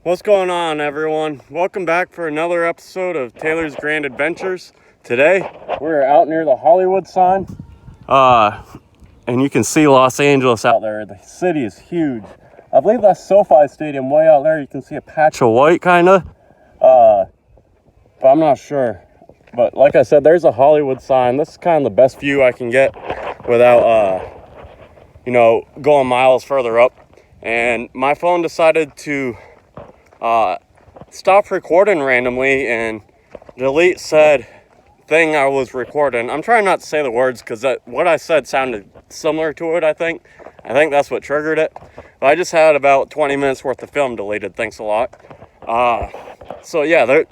What's going on, everyone? Welcome back for another episode of Taylor's Grand Adventures. Today, we're out near the Hollywood sign. And you can see Los Angeles out there. The city is huge. I believe that's SoFi Stadium way out there. You can see a patch of white, kind of. But I'm not sure. But like I said, there's a Hollywood sign. This is kind of the best view I can get without, going miles further up. And my phone decided to stop recording randomly and delete said thing I was recording. I'm trying not to say the words because what I said sounded similar to it, I think. I think that's what triggered it. But I just had about 20 minutes worth of film deleted. Thanks a lot. So yeah,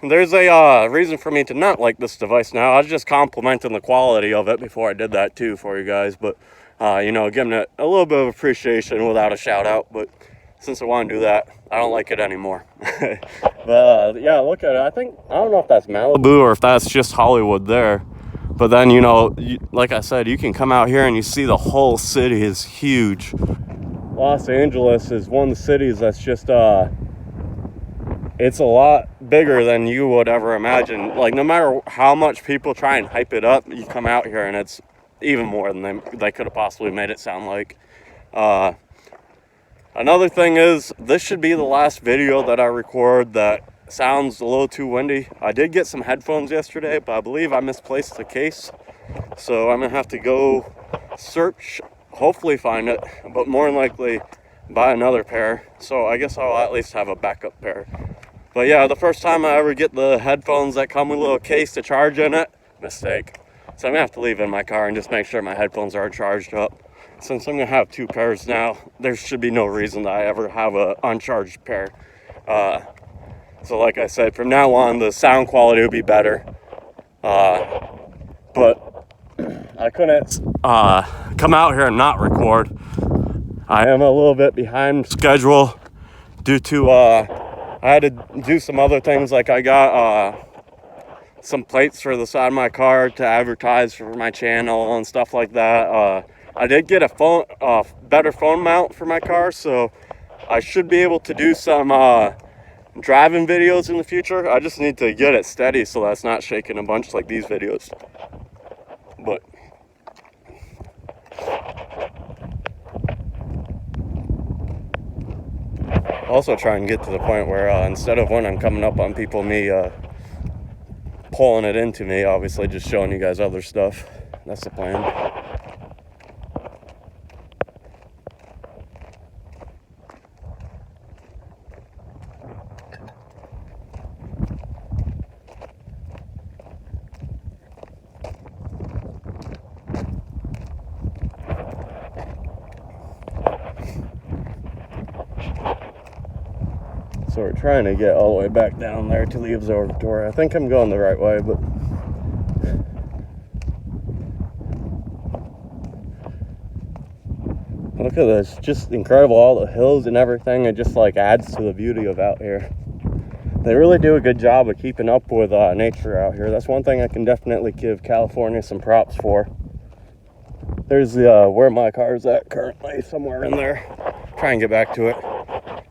there's a reason for me to not like this device now. I was just complimenting the quality of it before I did that too for you guys. But, giving it a little bit of appreciation without a shout out. But since I want to do that, I don't like it anymore. But yeah, look at it. I don't know if that's Malibu or if that's just Hollywood there. But then, like I said, you can come out here and you see the whole city is huge. Los Angeles is one of the cities that's just, it's a lot bigger than you would ever imagine. Like, no matter how much people try and hype it up, you come out here and it's even more than they could have possibly made it sound like. Another thing is, this should be the last video that I record that sounds a little too windy. I did get some headphones yesterday, but I believe I misplaced the case. So I'm going to have to go search, hopefully find it, but more than likely buy another pair. So I guess I'll at least have a backup pair. But yeah, the first time I ever get the headphones that come with a little case to charge in it, mistake. So I'm going to have to leave it in my car and just make sure my headphones are charged up. Since I'm going to have two pairs now, there should be no reason that I ever have an uncharged pair. So like I said, from now on, the sound quality will be better. But I couldn't come out here and not record. I am a little bit behind schedule due to I had to do some other things. Like I got some plates for the side of my car to advertise for my channel and stuff like that. I did get a better phone mount for my car, so I should be able to do some driving videos in the future. I just need to get it steady so that's not shaking a bunch like these videos. But also try and get to the point where instead of when I'm coming up on people, me pulling it into me, obviously just showing you guys other stuff. That's the plan. So we're trying to get all the way back down there to the observatory. I think I'm going the right way, but look at this, just incredible, all the hills and everything. It just like adds to the beauty of out here. They really do a good job of keeping up with nature out here. That's one thing I can definitely give California some props for. There's where my car's at currently, somewhere in there. Try and get back to it.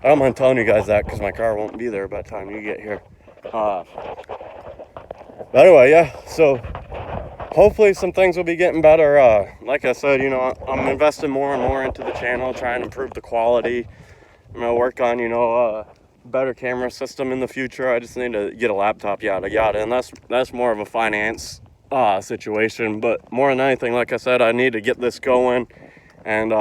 I don't mind telling you guys that because my car won't be there by the time you get here. But anyway, yeah, so hopefully some things will be getting better. Like I said, I'm investing more and more into the channel, trying to improve the quality. I'm going to work on, a better camera system in the future. I just need to get a laptop, yada, yada. And that's more of a finance situation. But more than anything, like I said, I need to get this going and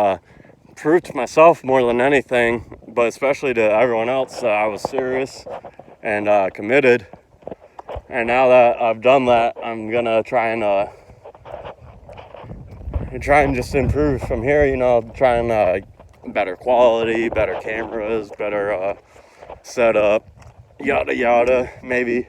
prove to myself more than anything, but especially to everyone else, that I was serious and committed. And now that I've done that, I'm gonna try and just improve from here. Try and better quality, better cameras, better setup, yada yada. Maybe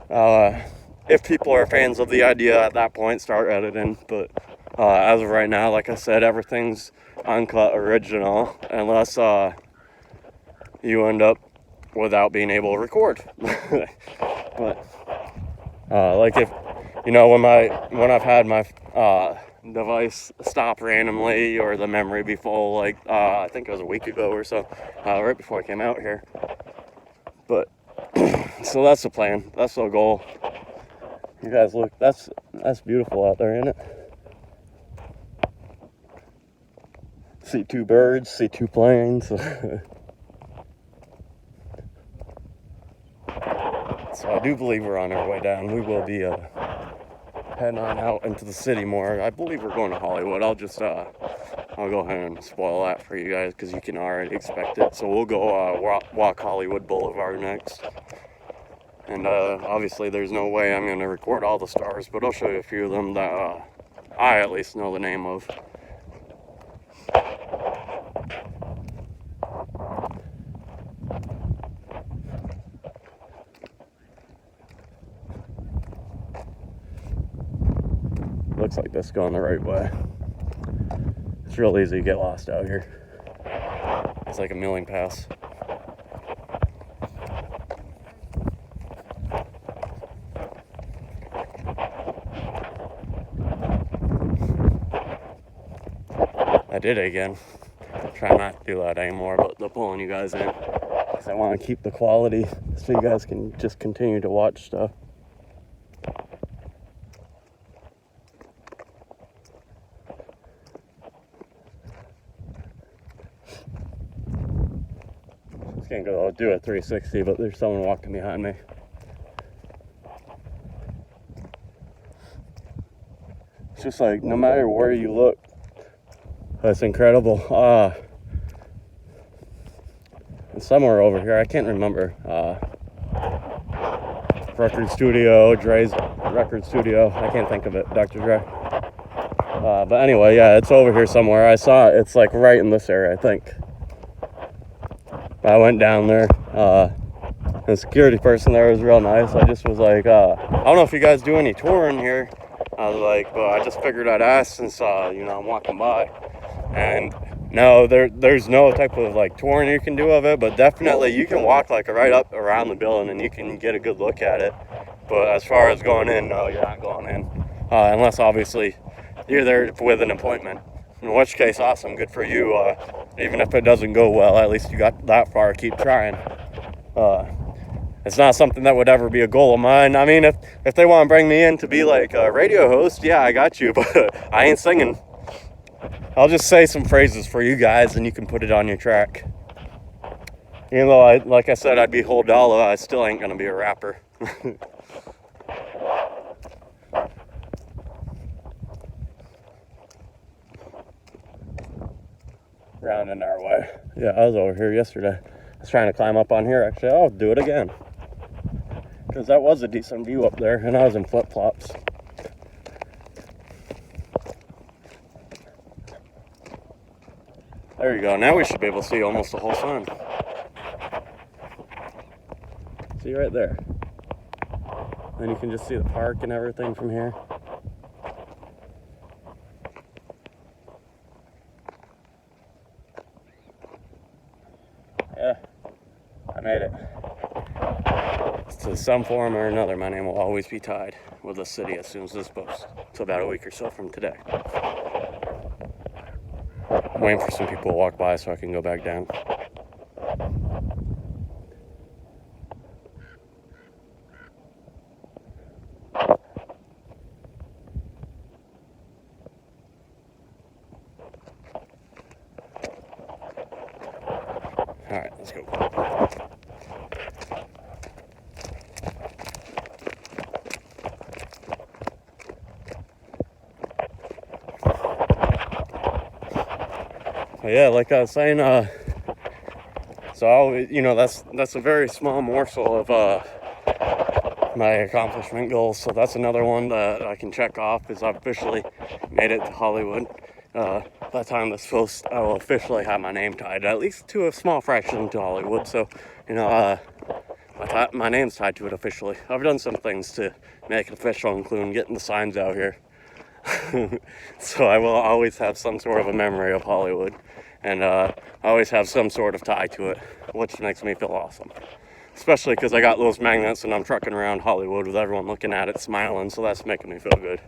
if people are fans of the idea at that point, start editing. But as of right now, like I said, everything's uncut original, unless you end up without being able to record. But like if when I've had my device stop randomly or the memory be full, like I think it was a week ago or so, right before I came out here. But so that's the plan, that's the goal. You guys look, that's beautiful out there, isn't it? See two birds, see two planes. So I do believe we're on our way down. We will be heading on out into the city more. I believe we're going to Hollywood. I'll go ahead and spoil that for you guys because you can already expect it. So we'll go walk Hollywood Boulevard next. And obviously there's no way I'm going to record all the stars, but I'll show you a few of them that I at least know the name of. Looks like this is going the right way. It's real easy to get lost out here. It's like a milling pass. I did it again. Try not to do that anymore, but they're pulling you guys in because I want to keep the quality so you guys can just continue to watch stuff. Can't go do a 360, but there's someone walking behind me. It's just like no matter where you look, that's incredible. And somewhere over here, I can't remember. Record studio, Dre's record studio. I can't think of it, Dr. Dre. But anyway, yeah, it's over here somewhere. I saw it. It's like right in this area, I think. I went down there. The security person there was real nice. I just was like, I don't know if you guys do any touring here. I was like, but I just figured I'd ask since, I'm walking by. And no, there's no type of like touring you can do of it, but definitely you can walk like right up around the building and you can get a good look at it. But as far as going in, no, you're not going in. Unless obviously you're there with an appointment. In which case, awesome, good for you. Even if it doesn't go well, at least you got that far. Keep trying. It's not something that would ever be a goal of mine. I mean, if they want to bring me in to be like a radio host, yeah, I got you, but I ain't singing. I'll just say some phrases for you guys, and you can put it on your track. Even though, like I said, I'd be whole dollar, I still ain't gonna be a rapper. Rounding our way. Yeah, I was over here yesterday. I was trying to climb up on here. Actually, I'll do it again because that was a decent view up there, and I was in flip-flops. There you go. Now we should be able to see almost the whole sun. See right there. Then you can just see the park and everything from here. Yeah, I made it. To some form or another, my name will always be tied with the city as soon as this posts. It's about a week or so from today. I'm waiting for some people to walk by so I can go back down. All right, let's go. Yeah, like I was saying, that's a very small morsel of my accomplishment goals. So that's another one that I can check off is I've officially made it to Hollywood. By the time this posts, I will officially have my name tied, at least to a small fraction to Hollywood. So, my name's tied to it officially. I've done some things to make it official, including getting the signs out here. So I will always have some sort of a memory of Hollywood, and I always have some sort of tie to it, which makes me feel awesome. Especially because I got those magnets and I'm trucking around Hollywood with everyone looking at it, smiling, so that's making me feel good.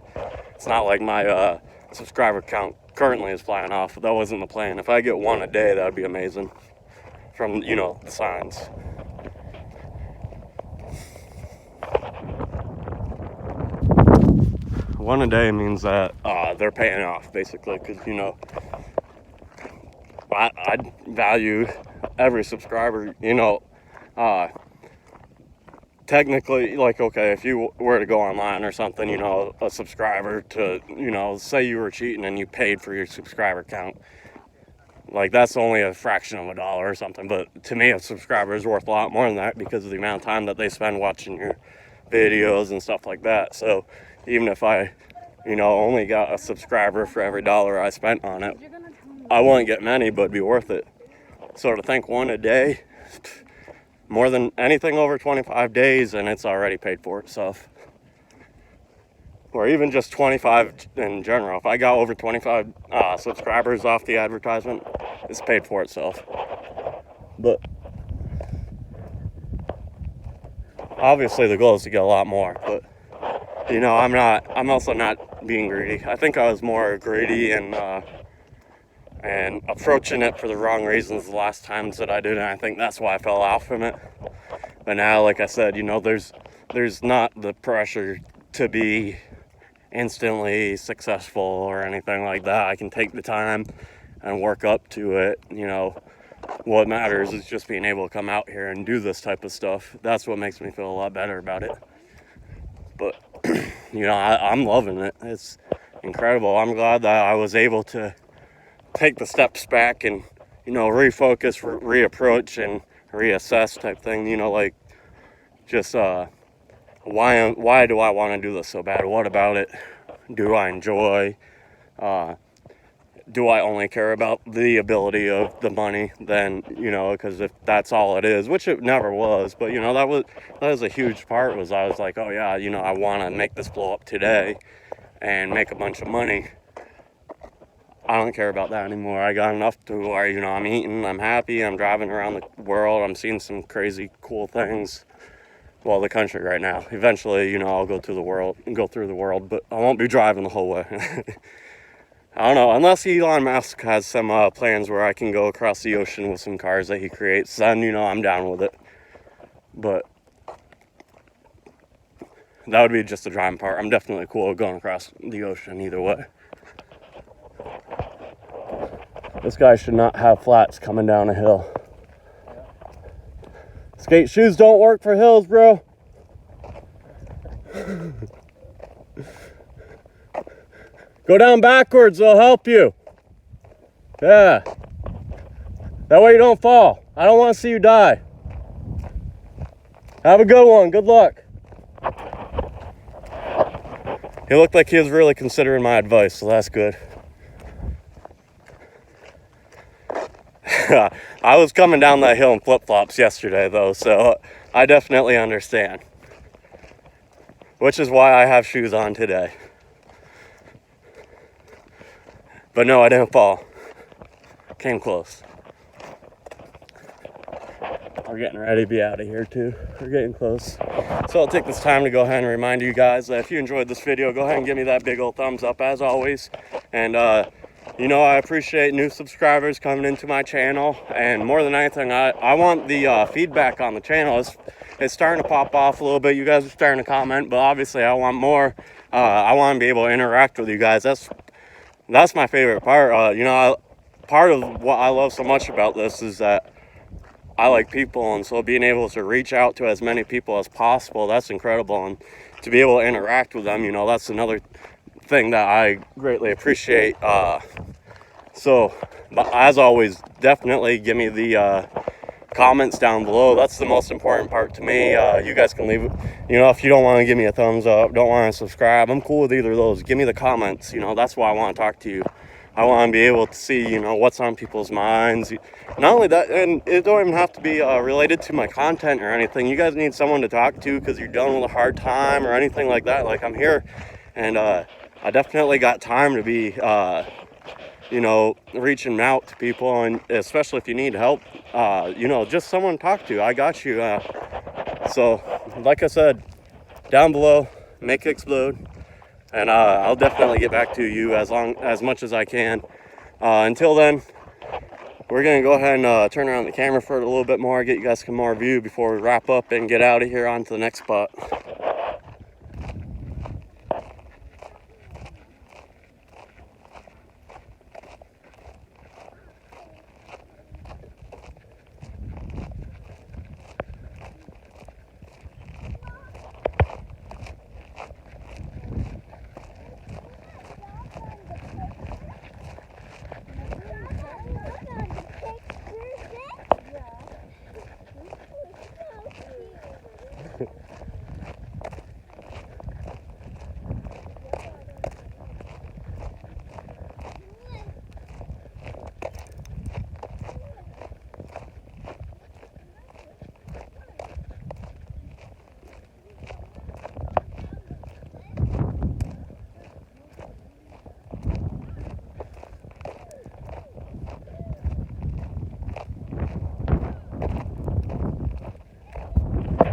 It's not like my subscriber count currently is flying off. That wasn't the plan. If I get one a day, that would be amazing from, you know, the signs. One a day means that they're paying off, basically, because, you know, I value every subscriber, you know. Technically, like, okay, if you were to go online or something, you know, a subscriber to, you know, say you were cheating and you paid for your subscriber count, like, that's only a fraction of a dollar or something. But to me, a subscriber is worth a lot more than that because of the amount of time that they spend watching your videos and stuff like that. So even if I, you know, only got a subscriber for every dollar I spent on it, I wouldn't get many, but it'd be worth it. So to think one a day, more than anything over 25 days, and it's already paid for itself. Or even just 25 in general. If I got over 25 subscribers off the advertisement, it's paid for itself. But obviously the goal is to get a lot more, but, you know, I'm also not being greedy. I think I was more greedy and approaching it for the wrong reasons the last times that I did, and I think that's why I fell off from it. But now, like I said, you know, there's not the pressure to be instantly successful or anything like that. I can take the time and work up to it. You know, what matters is just being able to come out here and do this type of stuff. That's what makes me feel a lot better about it. But, you know, I'm loving it. It's incredible. I'm glad that I was able to take the steps back and, you know, refocus, reapproach, and reassess type thing. You know, like, just why do I want to do this so bad? What about it do I enjoy? Do I only care about the ability of the money? Then, you know, because if that's all it is, which it never was, but, you know, that was a huge part. Was I was like, oh yeah, you know, I want to make this blow up today and make a bunch of money. I don't care about that anymore. I got enough to where, you know, I'm eating, I'm happy, I'm driving around the world, I'm seeing some crazy cool things. Well, the country right now. Eventually, you know, I'll go through the world, but I won't be driving the whole way. I don't know, unless Elon Musk has some plans where I can go across the ocean with some cars that he creates, then, you know, I'm down with it. But that would be just the driving part. I'm definitely cool with going across the ocean either way. This guy should not have flats coming down a hill. Skate shoes don't work for hills, bro. Go down backwards, they'll help you. Yeah. That way you don't fall. I don't want to see you die. Have a good one. Good luck. He looked like he was really considering my advice, so that's good. I was coming down that hill in flip-flops yesterday, though, so I definitely understand. Which is why I have shoes on today. But no, I didn't fall. Came close. We're getting ready to be out of here, too. We're getting close. So I'll take this time to go ahead and remind you guys that if you enjoyed this video, go ahead and give me that big old thumbs up, as always. And, you know, I appreciate new subscribers coming into my channel, and more than anything, I want the feedback on the channel. It's starting to pop off a little bit. You guys are starting to comment, but obviously I want more. I want to be able to interact with you guys. That's my favorite part. You know, part of what I love so much about this is that I like people, and so being able to reach out to as many people as possible, that's incredible. And to be able to interact with them, you know, that's another thing that I greatly appreciate. So, but as always, definitely give me the comments down below. That's the most important part to me. You guys can leave, you know, if you don't want to give me a thumbs up, don't want to subscribe, I'm cool with either of those. Give me the comments. You know, that's why I want to talk to you. I want to be able to see, you know, what's on people's minds. Not only that, and it don't even have to be related to my content or anything. You guys need someone to talk to because you're dealing with a hard time or anything like that. Like, I'm here, and I definitely got time to be you know, reaching out to people, and especially if you need help, you know, just someone to talk to. I got you. So, like I said, down below, make it explode. and I'll definitely get back to you as much as I can. Until then, we're gonna go ahead and turn around the camera for a little bit more, get you guys some more view before we wrap up and get out of here on to the next spot.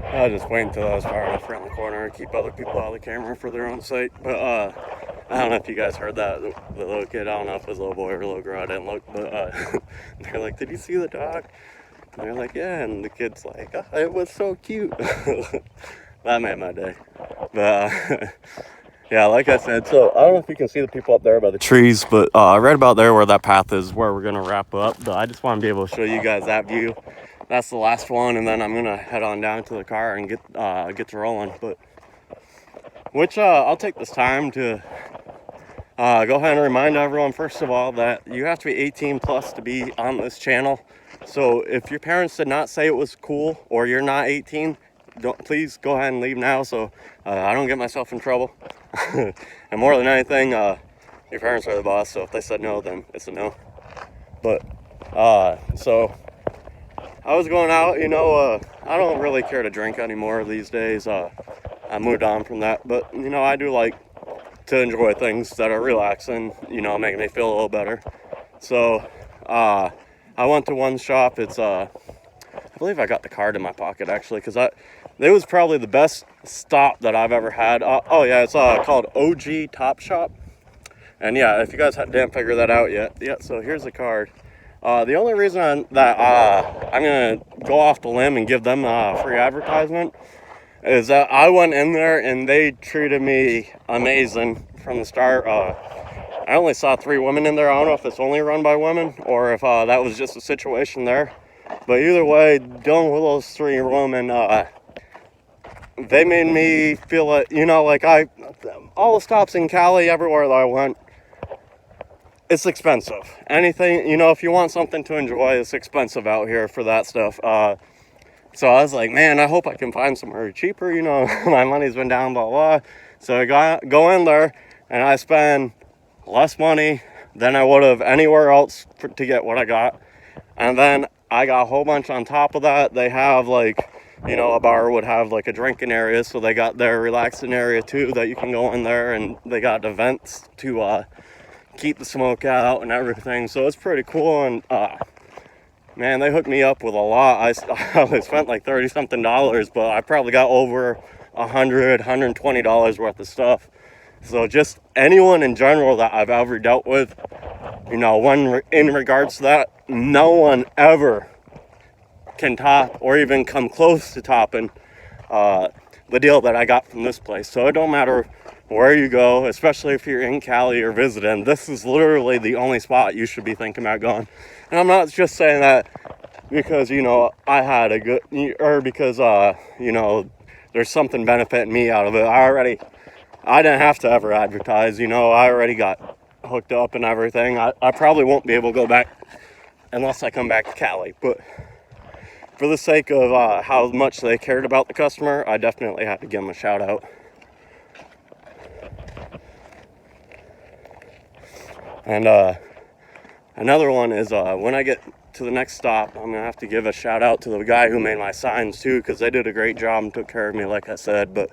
I was just waiting until I was far enough around the corner to keep other people out of the camera for their own sake. But I don't know if you guys heard that. The little kid, I don't know if it was a little boy or a little girl, I didn't look. But they're like, "Did you see the dog?" And they're like, "Yeah." And the kid's like, "Oh, it was so cute." That made my day. But yeah, like I said, so I don't know if you can see the people up there by the trees, but right about there where that path is where we're going to wrap up. But I just want to be able to show you guys that view. That's the last one, and then I'm going to head on down to the car and get to rolling. But I'll take this time to go ahead and remind everyone, first of all, that you have to be 18 plus to be on this channel. So if your parents did not say it was cool or you're not 18, please go ahead and leave now so I don't get myself in trouble. And more than anything, your parents are the boss, so if they said no, then it's a no. But so I was going out, I don't really care to drink anymore these days. I moved on from that, but I do like to enjoy things that are relaxing, making me feel a little better. So I went to one shop. It's I believe I got the card in my pocket actually, because it was probably the best stop that I've ever had. Oh yeah, it's called OG Top Shop. And yeah, if you guys didn't figure that out yet, so here's the card. The only reason that I'm gonna go off the limb and give them free advertisement is that I went in there and they treated me amazing from the start. I only saw 3 women in there. I don't know if it's only run by women or if that was just a situation there. But either way, dealing with those 3 women, they made me feel like, all the stops in Cali, everywhere that I went, it's expensive. Anything, if you want something to enjoy, it's expensive out here for that stuff. So I was like, man, I hope I can find somewhere cheaper. My money's been down, blah, blah. So I go in there and I spend less money than I would have anywhere else to get what I got. And then I got a whole bunch on top of that. They have a bar would have a drinking area. So they got their relaxing area too that you can go in there, and they got events to keep the smoke out and everything. So it's pretty cool. And man, they hooked me up with a lot. I spent like $30 something, but I probably got over $120 worth of stuff. So just anyone in general that I've ever dealt with, in regards to that, no one ever can top or even come close to topping the deal that I got from this place. So it don't matter where you go, especially if you're in Cali or visiting, this is literally the only spot you should be thinking about going. And I'm not just saying that because, I had a good, or because, there's something benefiting me out of it. I didn't have to ever advertise, I already got hooked up and everything. I probably won't be able to go back unless I come back to Cali, but for the sake of how much they cared about the customer, I definitely had to give them a shout out. And another one is when I get to the next stop, I'm going to have to give a shout out to the guy who made my signs too, because they did a great job and took care of me, like I said. But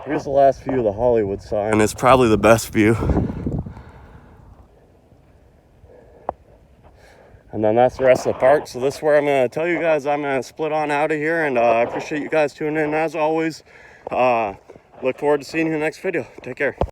here's the last view of the Hollywood sign, and it's probably the best view. And then that's the rest of the park. So this is where I'm going to tell you guys I'm going to split on out of here. And I appreciate you guys tuning in as always. look forward to seeing you in the next video. Take care.